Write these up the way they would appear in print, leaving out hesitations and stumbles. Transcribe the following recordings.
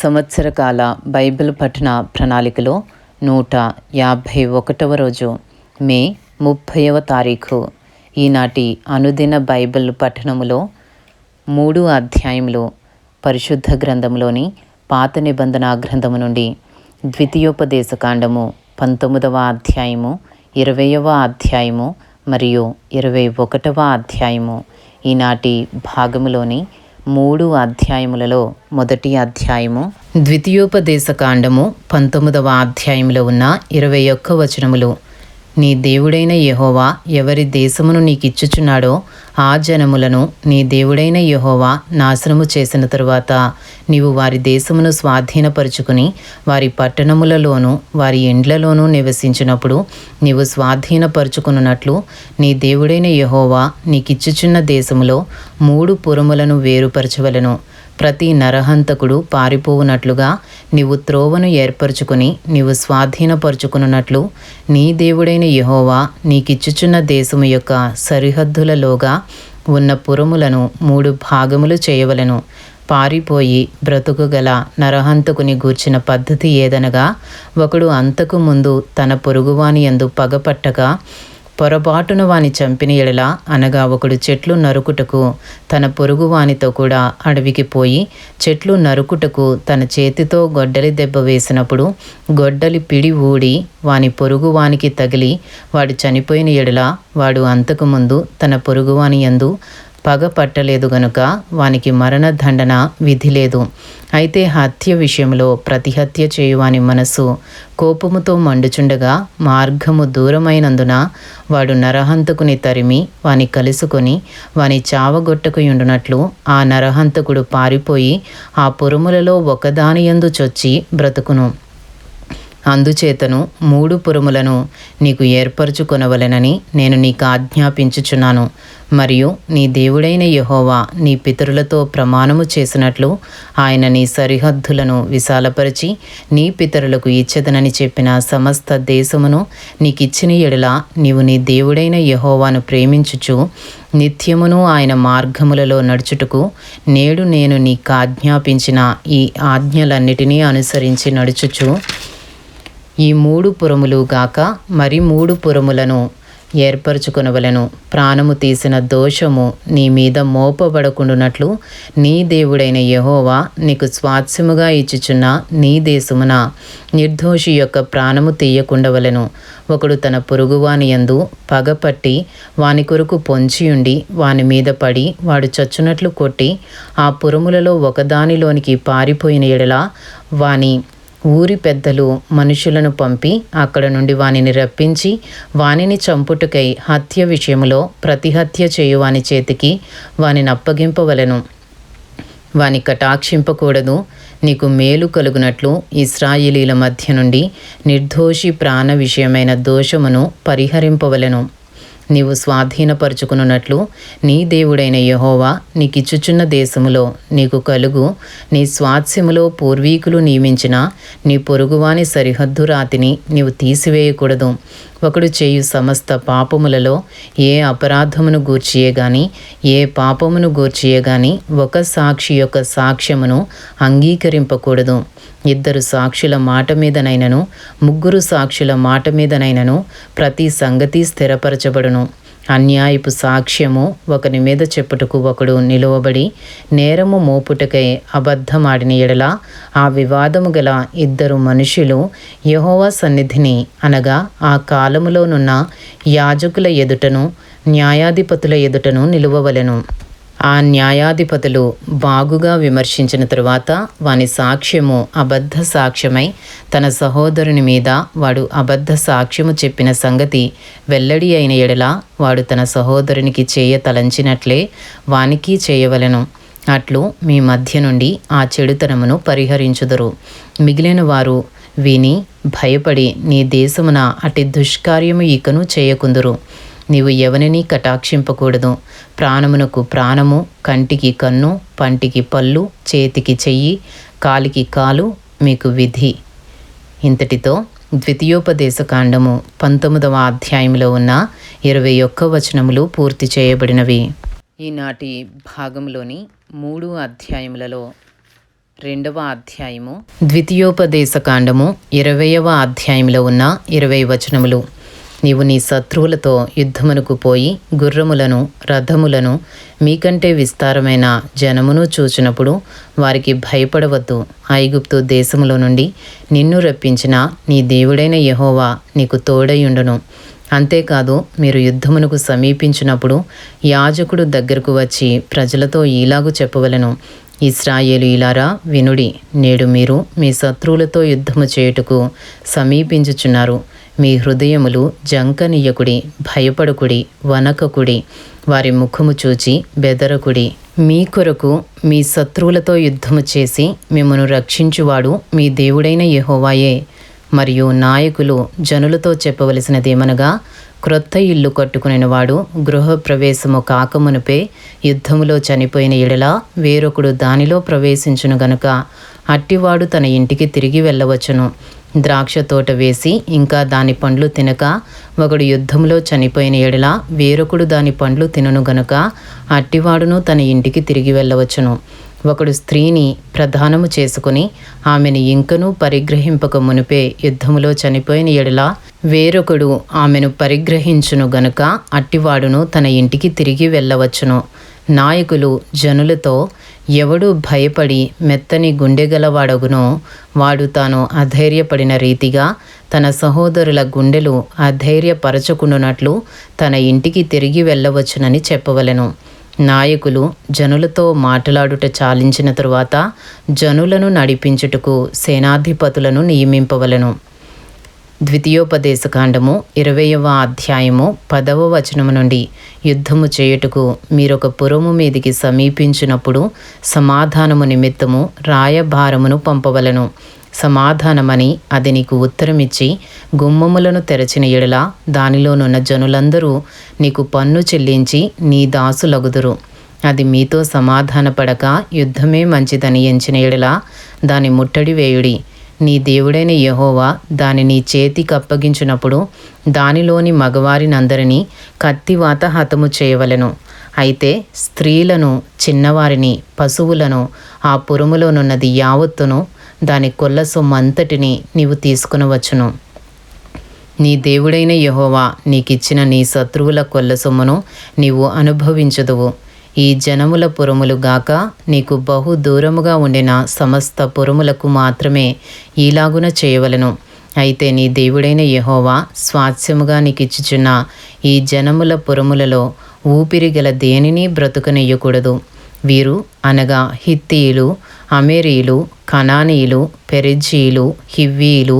సంవత్సరకాల Bible పఠన ప్రణాళికలో 151వ రోజు మే 30వ తారీఖు. ఈనాటి అనుదిన బైబిల్ పఠనములో 3 అధ్యాయములు పరిశుద్ధ గ్రంథంలోని పాత నిబంధన గ్రంథము నుండి ద్వితీయోపదేశకాండము 19వ అధ్యాయము, 20వ అధ్యాయము మరియు 21వ అధ్యాయము. ఈనాటి భాగములోని 3 అధ్యాయములలో మొదటి అధ్యాయము ద్వితీయోపదేశకాండము 19వ అధ్యాయములో ఉన్న 21 వచనములు. నీ దేవుడైన యెహోవా ఎవరి దేశమును నీకిచ్చుచున్నాడో ఆ జనములను నీ దేవుడైన యెహోవా నాశనము చేసిన తరువాత నీవు వారి దేశమును స్వాధీనపరుచుకుని వారి పట్టణములలోనూ వారి ఇండ్లలోనూ నివసించినప్పుడు నీవు స్వాధీనపరుచుకున్నట్లు నీ దేవుడైన యెహోవా నీకిచ్చుచున్న దేశములో 3 పురములను వేరుపరచవలెను. ప్రతి నరహంతకుడు పారిపోవునట్లుగా నీవు త్రోవను ఏర్పరచుకుని నీవు స్వాధీనపరుచుకున్నట్లు నీ దేవుడైన యెహోవా నీకిచ్చుచున్న దేశము యొక్క సరిహద్దులలోగా ఉన్న పురములను 3 భాగములు చేయవలెను. పారిపోయి బ్రతుకుగల నరహంతకుని గూర్చిన పద్ధతి ఏదనగా, ఒకడు అంతకు ముందు తన పొరుగువాని యందు పగపట్టగా పొరపాటున వాని చంపిన ఎడల, అనగా ఒకడు చెట్లు నరుకుటకు తన పొరుగువానితో కూడా అడవికి పోయి చెట్లు నరుకుటకు తన చేతితో గొడ్డలి దెబ్బ వేసినప్పుడు గొడ్డలి పిడి ఊడి వాని పొరుగువానికి తగిలి వాడు చనిపోయిన ఎడల, వాడు అంతకుముందు తన పొరుగువాని యందు పగ పట్టలేదు గనుక వానికి మరణదండన విధి లేదు. అయితే హత్య విషయంలో ప్రతిహత్య చేయువాని మనస్సు కోపముతో మండుచుండగా మార్గము దూరమైనందున వాడు నరహంతకుని తరిమి వాని కలుసుకొని వాని చావగొట్టకుయుండునట్లు ఆ నరహంతకుడు పారిపోయి ఆ పురములలో ఒకదానియందు చొచ్చి బ్రతుకును. అందుచేతను 3 పురములను నీకు ఏర్పరచుకొనవలెనని నేను నీకు ఆజ్ఞాపించుచున్నాను. మరియు నీ దేవుడైన యెహోవా నీ పితరులతో ప్రమాణము చేసినట్లు ఆయన నీ సరిహద్దులను విశాలపరిచి నీ పితరులకు ఇచ్చెదనని చెప్పిన సమస్త దేశమును నీకిచ్చిన ఎడల నీవు నీ దేవుడైన యెహోవాను ప్రేమించుచు నిత్యమును ఆయన మార్గములలో నడుచుటకు నేడు నేను నీకు ఆజ్ఞాపించిన ఈ ఆజ్ఞలన్నిటినీ అనుసరించి నడుచుచు ఈ 3 పురములు గాక మరి 3 పురములను ఏర్పరచుకొనవలెను. ప్రాణము తీసిన దోషము నీ మీద మోపబడకుండునట్లు నీ దేవుడైన యెహోవా నీకు స్వాస్థ్యముగా ఇచ్చుచున్న నీ దేశమున నిర్దోషి యొక్క ప్రాణము తీయకుండవలెను. ఒకడు తన పొరుగువాని యందు పగపట్టి వాని కొరకు పొంచియుండి వాని మీద పడి వాడు చచ్చునట్లు కొట్టి ఆ పురములలో ఒకదానిలోనికి పారిపోయిన ఎడల, వాని ఊరి పెద్దలు మనుషులను పంపి అక్కడ నుండి వానిని రప్పించి వానిని చంపుటకై హత్య విషయములో ప్రతిహత్య చేయువాని చేతికి వానిని అప్పగింపవలెను. వాని కటాక్షింపకూడదు. నీకు మేలు కలుగునట్లు ఇశ్రాయేలీల మధ్య నుండి నిర్దోషి ప్రాణ విషయమైన దోషమును పరిహరింపవలెను. నీవు స్వాధీనపరుచుకున్నట్లు నీ దేవుడైన యెహోవా నీకిచ్చుచున్న దేశములో నీకు కలుగు నీ స్వాస్థ్యములో పూర్వీకులు నియమించిన నీ పొరుగువాని సరిహద్దు రాతిని నీవు తీసివేయకూడదు. ఒకడు చేయు సమస్త పాపములలో ఏ అపరాధమును గూర్చియే గాని ఏ పాపమును గూర్చియే గాని ఒక సాక్షి యొక్క సాక్ష్యమును అంగీకరింపకూడదు. 2 సాక్షుల మాట మీదనైనను 3 సాక్షుల మాట మీదనైనను ప్రతి సంగతి స్థిరపరచబడును. అన్యాయపు సాక్ష్యము ఒకని మీద చెప్పుటకు ఒకడు నిలువబడి నేరము మోపుటకై అబద్ధమాడిన ఎడల, ఆ వివాదము గల 2 మనుషులు యెహోవా సన్నిధిని, అనగా ఆ కాలములోనున్న యాజకుల ఎదుటను న్యాయాధిపతుల ఎదుటను నిలువవలెను. ఆ న్యాయాధిపతులు బాగుగా విమర్శించిన తరువాత వాని సాక్ష్యము అబద్ధ సాక్ష్యమై తన సహోదరుని మీద వాడు అబద్ధ సాక్ష్యము చెప్పిన సంగతి వెల్లడి అయిన ఎడల, వాడు తన సహోదరునికి తలంచినట్లే వానికి చేయవలెను. అట్లు మీ మధ్య నుండి ఆ చెడుతనమును పరిహరించుదురు. మిగిలిన వారు విని భయపడి నీ దేశమున అట్టి దుష్కార్యము ఇకను చేయకుందురు. నీవు ఎవనిని కటాక్షింపకూడదు. ప్రాణమునకు ప్రాణము, కంటికి కన్ను, పంటికి పళ్ళు, చేతికి చెయ్యి, కాలికి కాలు మీకు విధి. ఇంతటితో ద్వితీయోపదేశకాండము 19వ అధ్యాయంలో ఉన్న 21 వచనములు పూర్తి చేయబడినవి. ఈనాటి భాగంలోని 3 అధ్యాయములలో 2వ అధ్యాయము ద్వితీయోపదేశకాండము 20వ అధ్యాయంలో ఉన్న 20 వచనములు. నీవు నీ శత్రువులతో యుద్ధమునకు పోయి గుర్రములను రథములను మీకంటే విస్తారమైన జనమును చూచినప్పుడు వారికి భయపడవద్దు. ఐగుప్తు దేశములో నుండి నిన్ను రప్పించిన నీ దేవుడైన యెహోవా నీకు తోడయుండును. అంతేకాదు, మీరు యుద్ధమునకు సమీపించినప్పుడు యాజకుడు దగ్గరకు వచ్చి ప్రజలతో ఈలాగు చెప్పవలెను: ఇశ్రాయేలీయులారా వినుడి, నేడు మీరు మీ శత్రువులతో యుద్ధము చేయుటకు సమీపించుచున్నారు. మీ హృదయములు జంకనీయకుడి, భయపడకుడి, వనకకుడి, వారి ముఖము చూచి బెదరకుడి. మీ కొరకు మీ శత్రువులతో యుద్ధము చేసి మిమ్మను రక్షించువాడు మీ దేవుడైన యెహోవాయే. మరియు నాయకులు జనులతో చెప్పవలసినదేమనగా, క్రొత్త ఇల్లు కట్టుకునేవాడు గృహప్రవేశము కాకమునుపే యుద్ధములో చనిపోయిన ఎడల వేరొకడు దానిలో ప్రవేశించును గనుక అట్టివాడు తన ఇంటికి తిరిగి వెళ్ళవచ్చును. ద్రాక్ష తోట వేసి ఇంకా దాని పండ్లు తినక ఒకడు యుద్ధంలో చనిపోయిన ఎడల వేరొకడు దాని పండ్లు తినను గనుక అట్టివాడును తన ఇంటికి తిరిగి వెళ్ళవచ్చును. ఒకడు స్త్రీని ప్రధానము చేసుకుని ఆమెను ఇంకనూ పరిగ్రహింపక మునిపే యుద్ధములో చనిపోయిన ఎడల వేరొకడు ఆమెను పరిగ్రహించును గనుక అట్టివాడును తన ఇంటికి తిరిగి వెళ్ళవచ్చును. నాయకులు జనులతో, ఎవడు భయపడి మెత్తని గుండెగలవాడగునో వాడు తాను అధైర్యపడిన రీతిగా తన సహోదరుల గుండెలు అధైర్యపరచుకున్నట్లు తన ఇంటికి తిరిగి వెళ్ళవచ్చునని చెప్పవలెను. నాయకులు జనులతో మాట్లాడుట చాలించిన తరువాత జనులను నడిపించుటకు సేనాధిపతులను నియమింపవలెను. ద్వితీయోపదేశకాండము 20వ అధ్యాయము 10వ వచనము నుండి యుద్ధము చేయుటకు మీరొక పురము మీదికి సమీపించినప్పుడు సమాధానము నిమిత్తము రాయభారమును పంపవలెను. సమాధానమని అది నీకు ఉత్తరమిచ్చి గుమ్మములను తెరచిన ఎడల దానిలోనున్న జనులందరూ నీకు పన్ను చెల్లించి నీ దాసులగుదురు. అది మీతో సమాధానపడక యుద్ధమే మంచిదని ఎంచిన ఎడల దాని ముట్టడి వేయుడి. నీ దేవుడైన యెహోవా దాని నీ చేతికి అప్పగించినప్పుడు దానిలోని మగవారినందరినీ కత్తివాత హతము చేయవలెను. అయితే స్త్రీలను, చిన్నవారిని, పశువులను, ఆ పురములోనున్నది యావత్తును, దాని కొల్ల సొమ్మంతటిని నీవు తీసుకునవచ్చును. నీ దేవుడైన యెహోవా నీకిచ్చిన నీ శత్రువుల కొల్ల సొమ్మును నీవు అనుభవించదువు. ఈ జనముల పురములు గాక నీకు బహు దూరముగా ఉండిన సమస్త పురములకు మాత్రమే ఈలాగున చేయవలెను. అయితే నీ దేవుడైన యెహోవా స్వాస్థ్యముగా నీకిచ్చుచున్న ఈ జనముల పురములలో ఊపిరి గల దేనిని బ్రతుకనియ్యకూడదు. వీరు అనగా హిత్తీయులు, అమోరీయులు, కనానీయులు, పెరిజ్జీయులు, హివ్వీయులు,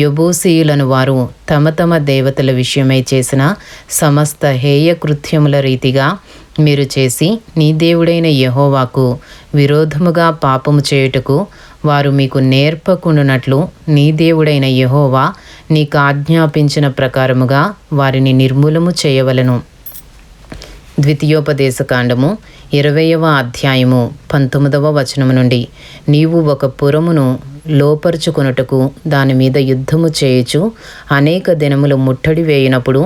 యెబూసీయులను వారు తమ తమ దేవతల విషయమై చేసిన సమస్త హేయ కృత్యముల రీతిగా మీరు చేసి నీ దేవుడైన యెహోవాకు విరోధముగా పాపము చేయుటకు వారు మీకు నేర్పకుండునట్లు నీ దేవుడైన యెహోవా నీకు ఆజ్ఞాపించిన ప్రకారముగా వారిని నిర్మూలము చేయవలెను. ద్వితీయోపదేశకాండము 20వ అధ్యాయము 19వ వచనము నుండి నీవు ఒక పురమును లోపరుచుకొనుటకు దాని మీద యుద్ధము చేయుచు అనేక దినములు ముట్టడి వేయినప్పుడు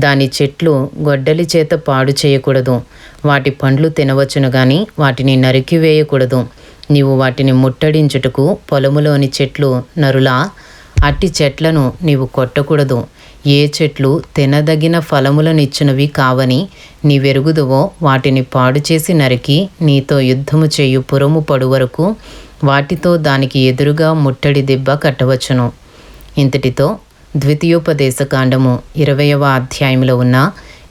దాని చెట్లు గొడ్డలి చేత పాడు చేయకూడదు. వాటి పండ్లు తినవచ్చును గాని వాటిని నరికివేయకూడదు. నీవు వాటిని ముట్టడించుటకు పొలములోని చెట్లు నరులా, అట్టి చెట్లను నీవు కొట్టకూడదు. ఏ చెట్లు తినదగిన ఫలములనిచ్చినవి కావని నీవెరుగుదువో వాటిని పాడు చేసి నరికి నీతో యుద్ధము చేయు పురము పడు వరకు వాటితో దానికి ఎదురుగా ముట్టడి దెబ్బ కట్టవచ్చును. ఇంతటితో ద్వితీయోపదేశకాండము 20వ అధ్యాయంలో ఉన్న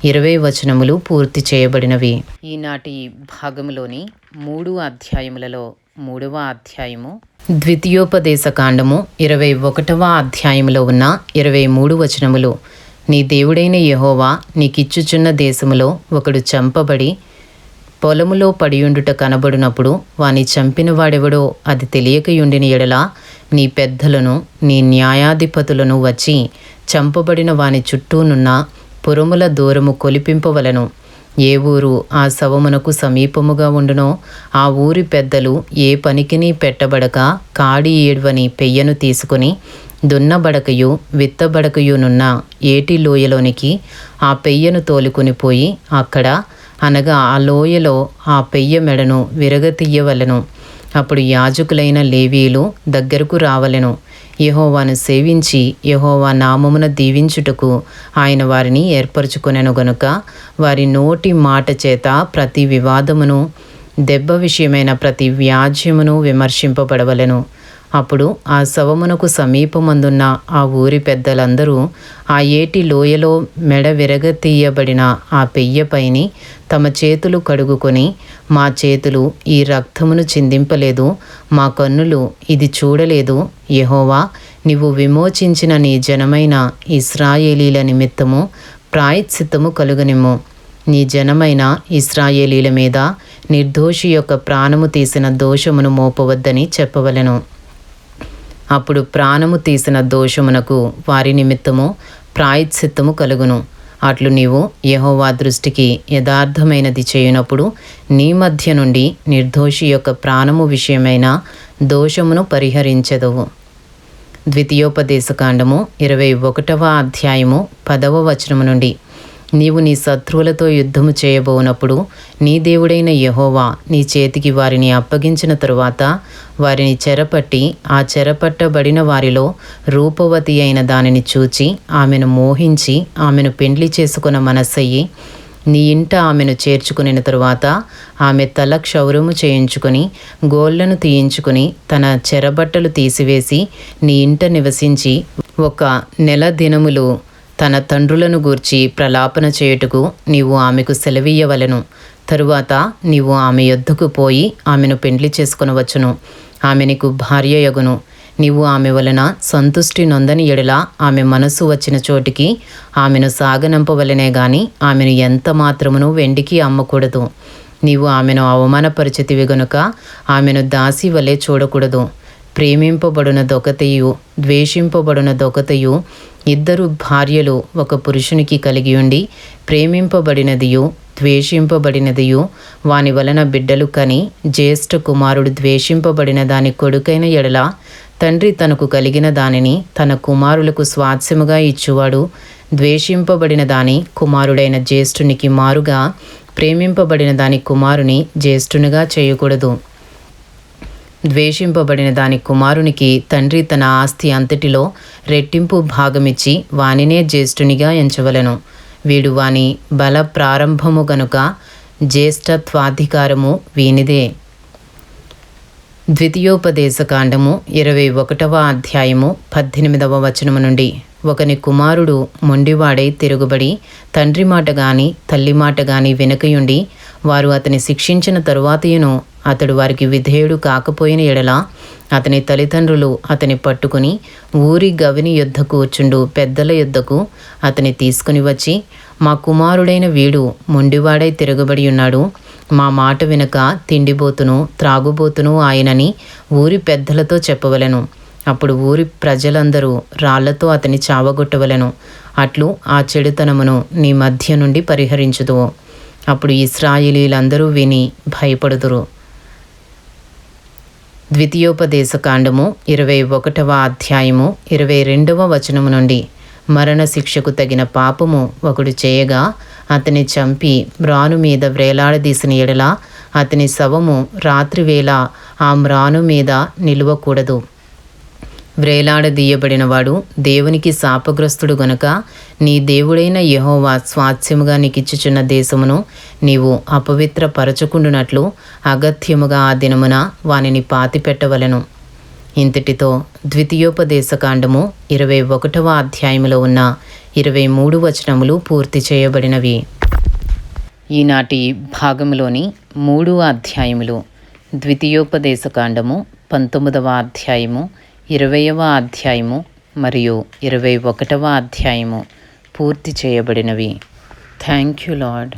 20 వచనములు పూర్తి చేయబడినవి. ఈనాటి భాగములోని 3 అధ్యాయములలో 3వ అధ్యాయము ద్వితీయోపదేశకాండము 21వ అధ్యాయములో ఉన్న 23 వచనములు. నీ దేవుడైన యెహోవా నీకిచ్చుచున్న దేశములో ఒకడు చంపబడి పొలములో పడియుండుట కనబడినప్పుడు వాని చంపిన వాడెవడో అది తెలియకయుండిన ఎడల నీ పెద్దలను, నీ న్యాయాధిపతులను వచ్చి చంపబడిన వాని చుట్టూనున్న పురముల దూరము కొలిపింపవలను. ఏ ఊరు ఆ శవమునకు సమీపముగా ఉండునో ఆ ఊరి పెద్దలు ఏ పనికిని పెట్టబడక కాడి ఏడ్వని పెయ్యను తీసుకుని దున్నబడకయు విత్తబడకయునున్న ఏటి లోయలోనికి ఆ పెయ్యను తోలుకొని పోయి అక్కడ అనగా ఆ లోయలో ఆ పెయ్య మెడను విరగతీయవలెను. అప్పుడు యాజకులైన లేవీయులు దగ్గరకు రావలెను. యెహోవాను సేవించి యెహోవా నామమున దీవించుటకు ఆయన వారిని ఏర్పరచుకొనెను గనుక వారి నోటి మాట చేత ప్రతి వివాదమును, దెబ్బ విషయమైన ప్రతి వ్యాజ్యమును విమర్శింపబడవలెను. అప్పుడు ఆ శవమునకు సమీపమందున్న ఆ ఊరి పెద్దలందరూ ఆ ఏటి లోయలో మెడ విరగతీయబడిన ఆ పెయ్యపైని తమ చేతులు కడుగుకొని, మా చేతులు ఈ రక్తమును చిందింపలేదు, మా కన్నులు ఇది చూడలేదు. యెహోవా, నీవు విమోచించిన నీ జనమైన ఇశ్రాయేలీల నిమిత్తము ప్రాయశ్చిత్తము కలుగనిమ్ము. నీ జనమైన ఇశ్రాయేలీల మీద నిర్దోషి యొక్క ప్రాణము తీసిన దోషమును మోపవద్దని చెప్పవలెను. అప్పుడు ప్రాణము తీసిన దోషమునకు వారి నిమిత్తము ప్రాయశ్చిత్తము కలుగును. అట్లు నీవు యెహోవా దృష్టికి యథార్థమైనది చేయునప్పుడు నీ మధ్య నుండి నిర్దోషి యొక్క ప్రాణము విషయమైన దోషమును పరిహరించెదవు. ద్వితీయోపదేశకాండము 21వ అధ్యాయము 10వ వచనము నుండి. నీవు నీ శత్రువులతో యుద్ధము చేయబోనప్పుడు నీ దేవుడైన యెహోవా నీ చేతికి వారిని అప్పగించిన తరువాత వారిని చెరపట్టి ఆ చెరపట్టబడిన వారిలో రూపవతి అయిన దానిని చూచి ఆమెను మోహించి ఆమెను పెండ్లి చేసుకున్న మనస్సయ్యి నీ ఇంట ఆమెను చేర్చుకునిన తరువాత ఆమె తల క్షౌరము చేయించుకొని గోళ్లను తీయించుకుని తన చెరబట్టలు తీసివేసి నీ ఇంట నివసించి 1 నెల దినములు తన తండ్రులను గూర్చి ప్రలాపన చేయుటకు నీవు ఆమెకు సెలవీయవలెను. తరువాత నీవు ఆమె యొద్దకు పోయి ఆమెను పెండ్లి చేసుకొనవచ్చును. ఆమె నీకు భార్యయగును. నీవు ఆమె వలన సంతుష్టి నొందని ఎడల ఆమె మనసు వచ్చిన చోటికి ఆమెను సాగనంపవలెనే గాని ఆమెను ఎంత మాత్రమును వెండికి అమ్మకూడదు. నీవు ఆమెను అవమానపరిచితివి గనుక ఆమెను దాసి వలె చూడకూడదు. ప్రేమింపబడునదొకతయు ద్వేషింపబడునదొకతయు, 2 భార్యలు ఒక పురుషునికి కలిగి ఉండి ప్రేమింపబడినదియు ద్వేషింపబడినదియు వాని వలన బిడ్డలు కని జ్యేష్ఠ కుమారుడు ద్వేషింపబడిన దాని కొడుకైన ఎడల తండ్రి తనకు కలిగిన దానిని తన కుమారులకు స్వాస్థ్యముగా ఇచ్చువాడు. ద్వేషింపబడిన దాని కుమారుడైన జ్యేష్ఠునికి మారుగా ప్రేమింపబడిన దాని కుమారుని జ్యేష్ఠునిగా చేయకూడదు. ద్వేషింపబడిన దాని కుమారునికి తండ్రి తన ఆస్తి అంతటిలో రెట్టింపు భాగమిచ్చి వానినే జ్యేష్ఠునిగా ఎంచవలెను. వీడు వాని బల ప్రారంభము గనుక జ్యేష్ఠత్వాధికారము వీనిదే. ద్వితీయోపదేశకాండము 21వ అధ్యాయము 18వ వచనము నుండి. ఒకని కుమారుడు మొండివాడై తిరుగుబడి తండ్రి మాట గాని తల్లి మాట గాని వినకయుండి వారు అతని శిక్షించిన తరువాతయును అతడు వారికి విధేయుడు కాకపోయిన ఎడల అతని తల్లిదండ్రులు అతని పట్టుకుని ఊరి గవిని యొద్ద కూర్చుండు పెద్దల యొద్దకు అతని తీసుకుని వచ్చి, మా కుమారుడైన వీడు మొండివాడై తిరగబడి ఉన్నాడు, మా మాట వినక తిండిబోతును త్రాగుబోతును ఆయనని ఊరి పెద్దలతో చెప్పవలెను. అప్పుడు ఊరి ప్రజలందరూ రాళ్లతో అతని చావగొట్టవలెను. అట్లు ఆ చెడుతనమును నీ మధ్య నుండి పరిహరించుదువు. అప్పుడు ఇశ్రాయేలీలందరూ విని భయపడుదురు. ద్వితీయోపదేశకాండము 21వ అధ్యాయము 22వ వచనము నుండి. మరణశిక్షకు తగిన పాపము ఒకడు చేయగా అతని చంపి మ్రాను మీద వ్రేలాడదీసిన ఎడల అతని శవము రాత్రివేళ ఆ మ్రాను మీద నిలువకూడదు. వ్రేలాడదీయబడినవాడు దేవునికి శాపగ్రస్తుడు గనుక నీ దేవుడైన యెహోవా స్వాస్థ్యముగా నీకిచ్చుచున్న దేశమును నీవు అపవిత్రపరచుకుండునట్లు అగత్యముగా ఆ దినమున వానిని పాతిపెట్టవలెను. ఇంతటితో ద్వితీయోపదేశకాండము 21వ అధ్యాయములో ఉన్న 23 వచనములు పూర్తి చేయబడినవి. ఈనాటి భాగంలోని 3 అధ్యాయములు ద్వితీయోపదేశకాండము 19వ అధ్యాయము 20వ అధ్యాయము మరియు 21వ అధ్యాయము పూర్తి చేయబడినవి. Thank you lord.